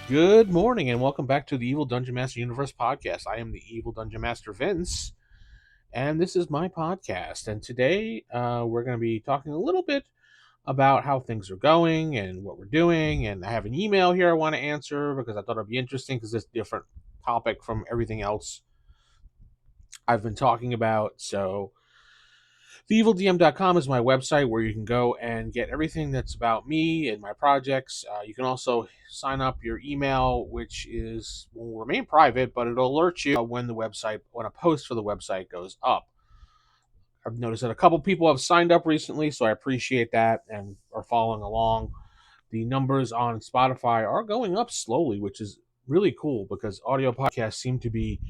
Good morning and welcome back to the Evil Dungeon Master Universe podcast. I am the Evil Dungeon Master Vince, and this is my podcast. And today we're going to be talking a little bit about how things are going and what we're doing. And I have an email here I want to answer because I thought it'd be interesting because it's a different topic from everything else I've been talking about. So TheEvilDM.com is my website where you can go and get everything that's about me and my projects. You can also sign up your email, which will remain private, but it'll alert you when a post for the website goes up. I've noticed that a couple people have signed up recently, so I appreciate that and are following along. The numbers on Spotify are going up slowly, which is really cool because audio podcasts seem to be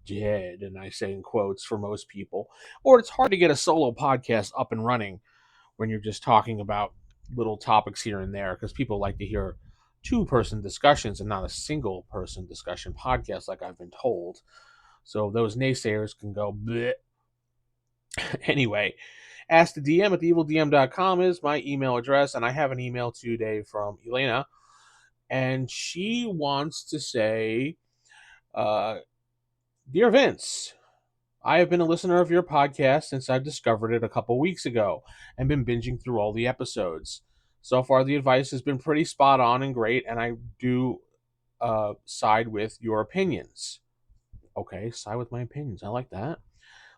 dead, and I say in quotes for most people, or it's hard to get a solo podcast up and running when you're just talking about little topics here and there because people like to hear two-person discussions and not a single person discussion podcast like I've been told. So those naysayers can go bleh. Anyway, ask the DM at theevildm.com is my email address, and I have an email today from Elena, and she wants to say, Dear Vince, I have been a listener of your podcast since I discovered it a couple weeks ago and been binging through all the episodes. So far, the advice has been pretty spot on and great, and I do side with your opinions. Okay, side with my opinions. I like that.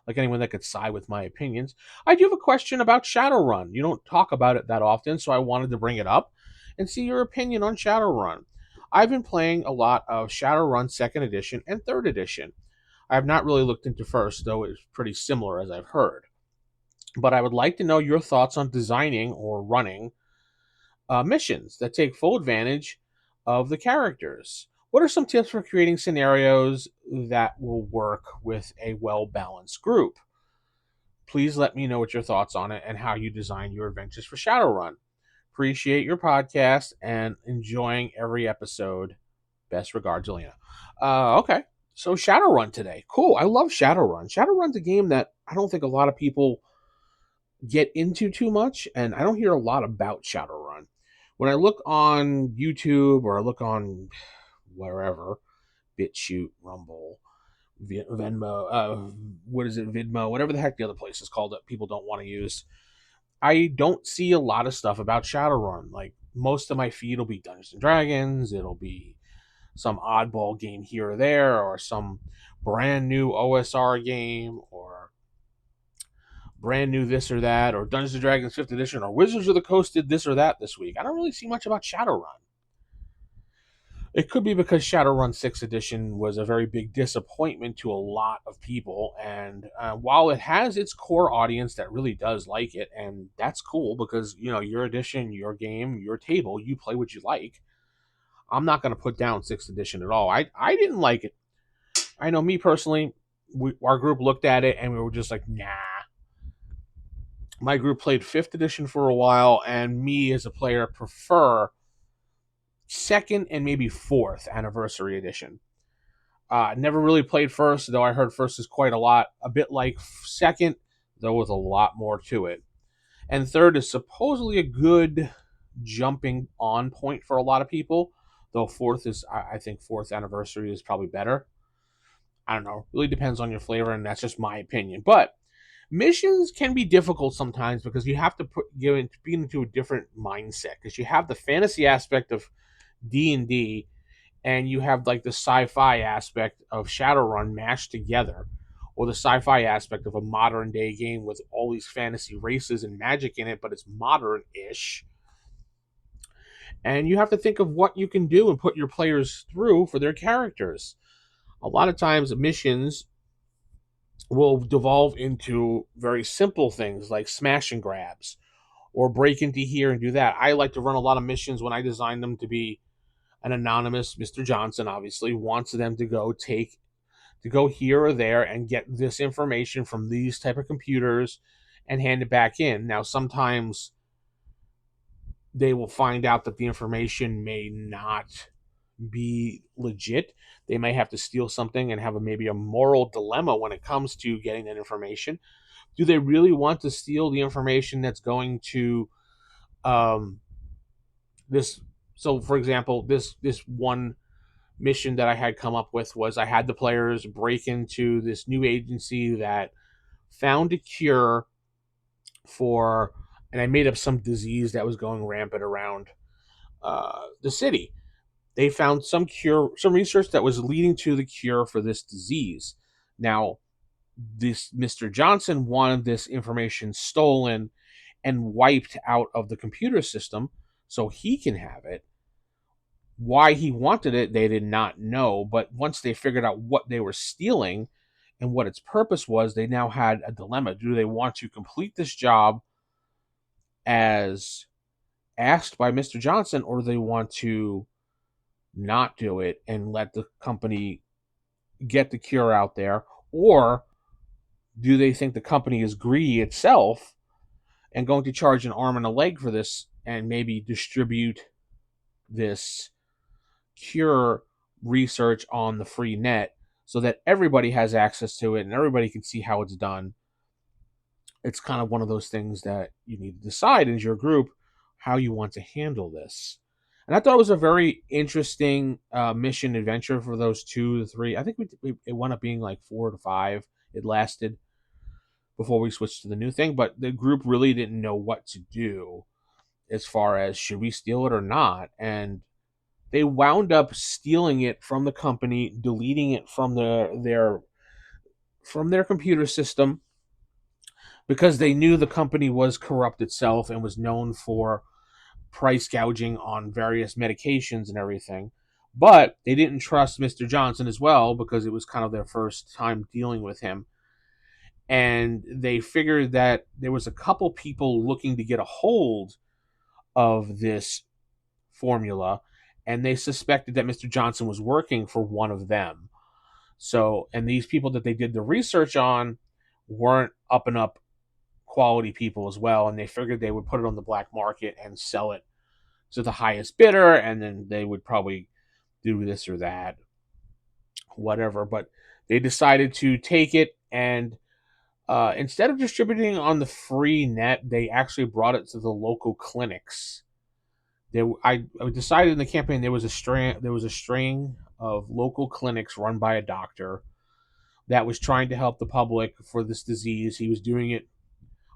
Like anyone that could side with my opinions. I do have a question about Shadowrun. You don't talk about it that often, so I wanted to bring it up and see your opinion on Shadowrun. I've been playing a lot of Shadowrun 2nd Edition and 3rd Edition. I have not really looked into first, though it's pretty similar as I've heard. But I would like to know your thoughts on designing or running missions that take full advantage of the characters. What are some tips for creating scenarios that will work with a well balanced group? Please let me know what your thoughts on it and how you design your adventures for Shadowrun. Appreciate your podcast and enjoying every episode. Best regards, Elena. Okay. So Shadowrun today. Cool. I love Shadowrun. Shadowrun's a game that I don't think a lot of people get into too much, and I don't hear a lot about Shadowrun. When I look on YouTube or I look on wherever, BitChute, Rumble, Venmo, what is it, Vidmo, whatever the heck the other place is called that people don't want to use, I don't see a lot of stuff about Shadowrun. Like most of my feed will be Dungeons and Dragons. It'll be some oddball game here or there, or some brand new OSR game, or brand new this or that, or Dungeons and Dragons 5th Edition, or Wizards of the Coast did this or that this week. I don't really see much about Shadowrun. It could be because Shadowrun 6th Edition was a very big disappointment to a lot of people, and while it has its core audience that really does like it, and that's cool because, your edition, your game, your table, you play what you like. I'm not going to put down 6th Edition at all. I didn't like it. I know me personally, our group looked at it and we were just like, nah. My group played 5th Edition for a while, and me as a player prefer 2nd and maybe 4th Anniversary Edition. Never really played 1st, though I heard 1st is quite a bit like 2nd, though with a lot more to it. And 3rd is supposedly a good jumping on point for a lot of people, though 4th is, I think 4th Anniversary is probably better. I don't know. Really depends on your flavor, and that's just my opinion. But missions can be difficult sometimes because you have to be into a different mindset because you have the fantasy aspect of D&D and you have like the sci-fi aspect of Shadowrun mashed together, or the sci-fi aspect of a modern day game with all these fantasy races and magic in it, but it's modern-ish. And you have to think of what you can do and put your players through for their characters. A lot of times missions will devolve into very simple things like smash and grabs or break into here and do that. I like to run a lot of missions when I design them to be an anonymous Mr. Johnson obviously wants them to go here or there and get this information from these type of computers and hand it back in. Now sometimes they will find out that the information may not be legit. They may have to steal something and have maybe a moral dilemma when it comes to getting that information. Do they really want to steal the information that's going to this? So, for example, this one mission that I had come up with was I had the players break into this new agency that found a cure for, and I made up some disease that was going rampant around the city. They found some cure, some research that was leading to the cure for this disease. Now, this Mr. Johnson wanted this information stolen and wiped out of the computer system so he can have it. Why he wanted it, they did not know. But once they figured out what they were stealing and what its purpose was, they now had a dilemma. Do they want to complete this job as asked by Mr. Johnson, or do they want to not do it and let the company get the cure out there? Or do they think the company is greedy itself and going to charge an arm and a leg for this and maybe distribute this cure research on the free net so that everybody has access to it and everybody can see how it's done? It's kind of one of those things that you need to decide as your group how you want to handle this. And I thought it was a very interesting mission adventure for those 2 to 3. I think it wound up being like 4 to 5. It lasted before we switched to the new thing, but the group really didn't know what to do as far as should we steal it or not. And they wound up stealing it from the company, deleting it from their computer system because they knew the company was corrupt itself and was known for price gouging on various medications and everything. But they didn't trust Mr. Johnson as well because it was kind of their first time dealing with him. And they figured that there was a couple people looking to get a hold of this formula, and they suspected that Mr. Johnson was working for one of them. So, and these people that they did the research on weren't up and up quality people as well, and they figured they would put it on the black market and sell it to the highest bidder, and then they would probably do this or that, whatever. But they decided to take it and instead of distributing on the free net, they actually brought it to the local clinics. I decided in the campaign there was a string of local clinics run by a doctor that was trying to help the public for this disease. He was doing it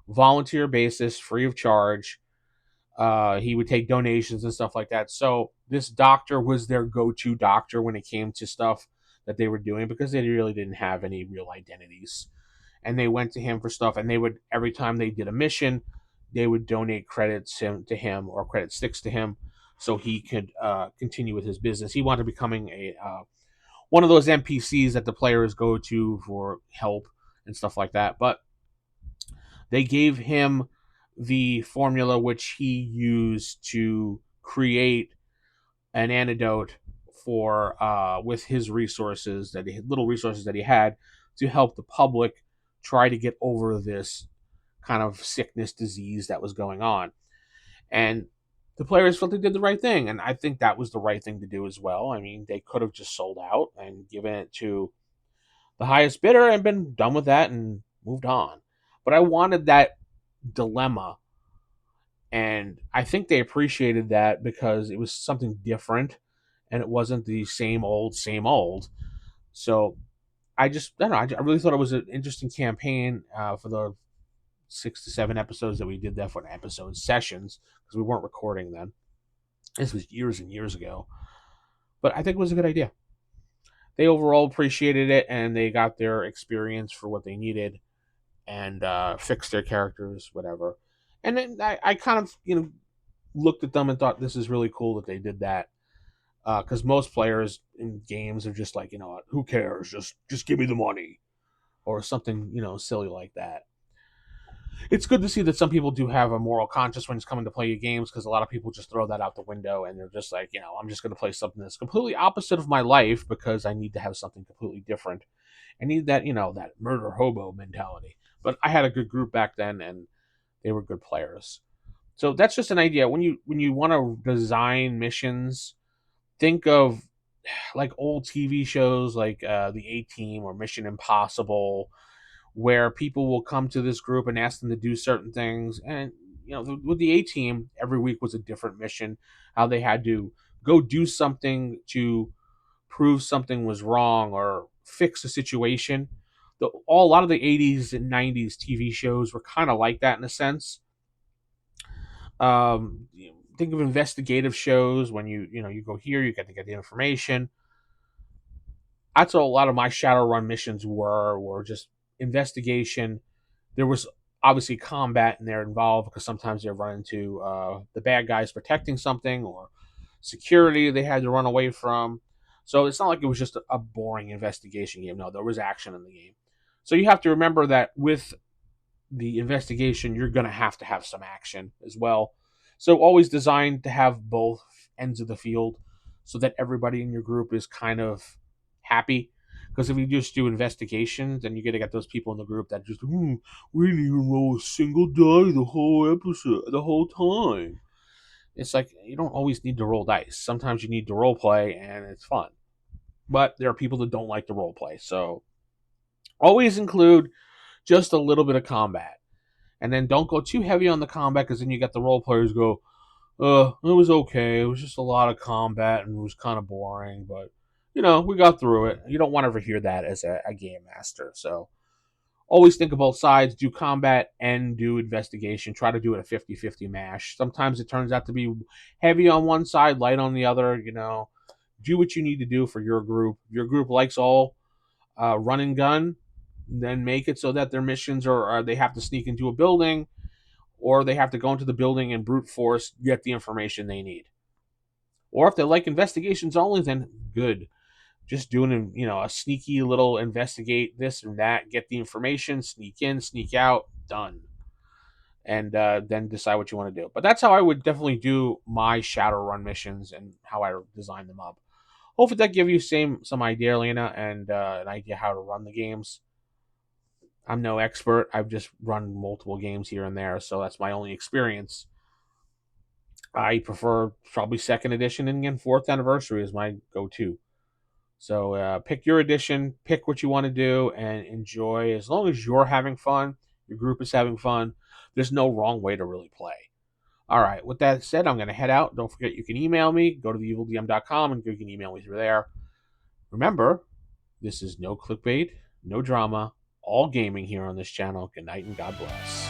volunteer basis, free of charge. He would take donations and stuff like that. So this doctor was their go-to doctor when it came to stuff that they were doing because they really didn't have any real identities. And they went to him for stuff, and they would, every time they did a mission, they would donate credits to him or credit sticks to him so he could continue with his business. He wanted becoming a one of those NPCs that the players go to for help and stuff like that. But they gave him the formula which he used to create an antidote for with his resources that little resources that he had to help the public try to get over this kind of sickness disease that was going on. And the players felt they did the right thing, and I think that was the right thing to do as well. I mean, they could have just sold out and given it to the highest bidder and been done with that and moved on. But I wanted that dilemma, and I think they appreciated that because it was something different and it wasn't the same old, same old. So I don't know. I really thought it was an interesting campaign for the 6 to 7 episodes that we did that for episode sessions because we weren't recording then. This was years and years ago. But I think it was a good idea. They overall appreciated it and they got their experience for what they needed and fixed their characters, whatever. And then I kind of, looked at them and thought this is really cool that they did that. Because most players in games are just like, who cares? Just give me the money, or something, silly like that. It's good to see that some people do have a moral conscience when it's coming to play your games, because a lot of people just throw that out the window and they're just like, I'm just going to play something that's completely opposite of my life because I need to have something completely different. I need that, that murder hobo mentality. But I had a good group back then, and they were good players. So that's just an idea. When you want to design missions, think of like old TV shows like the A Team or Mission Impossible, where people will come to this group and ask them to do certain things. And with the A Team, every week was a different mission. How they had to go do something to prove something was wrong or fix a situation. A lot of the 80s and 90s TV shows were kind of like that in a sense. Think of investigative shows when you go here, you get to get the information. That's what a lot of my Shadowrun missions were just investigation. There was obviously combat in there involved because sometimes they run into the bad guys protecting something or security they had to run away from. So it's not like it was just a boring investigation game. No, there was action in the game. So you have to remember that with the investigation, you're going to have some action as well. So always designed to have both ends of the field so that everybody in your group is kind of happy. Because if you just do investigations, then you get to get those people in the group that just, we didn't even roll a single die the whole episode, the whole time. It's like you don't always need to roll dice. Sometimes you need to role play, and it's fun. But there are people that don't like to role play, so always include just a little bit of combat. And then don't go too heavy on the combat because then you get the role players go, it was okay. It was just a lot of combat and it was kind of boring, but we got through it. You don't want to ever hear that as a game master. So always think of both sides, do combat and do investigation. Try to do it a 50-50 mash. Sometimes it turns out to be heavy on one side, light on the other. Do what you need to do for your group. Your group likes all run and gun, then make it so that their missions are they have to sneak into a building or they have to go into the building and brute force get the information they need. Or if they like investigations only, then good. Just doing a sneaky little investigate this and that, get the information, sneak in, sneak out, done. And then decide what you want to do. But that's how I would definitely do my Shadowrun missions and how I design them up. Hopefully that give you some idea, Lena, and an idea how to run the games. I'm no expert. I've just run multiple games here and there, so that's my only experience. I prefer probably second edition, and again, fourth anniversary is my go-to. So pick your edition, pick what you want to do, and enjoy. As long as you're having fun, your group is having fun, there's no wrong way to really play. All right, with that said, I'm going to head out. Don't forget you can email me. Go to theevildm.com and you can email me through there. Remember, this is no clickbait, no drama, all gaming here on this channel. Good night and God bless.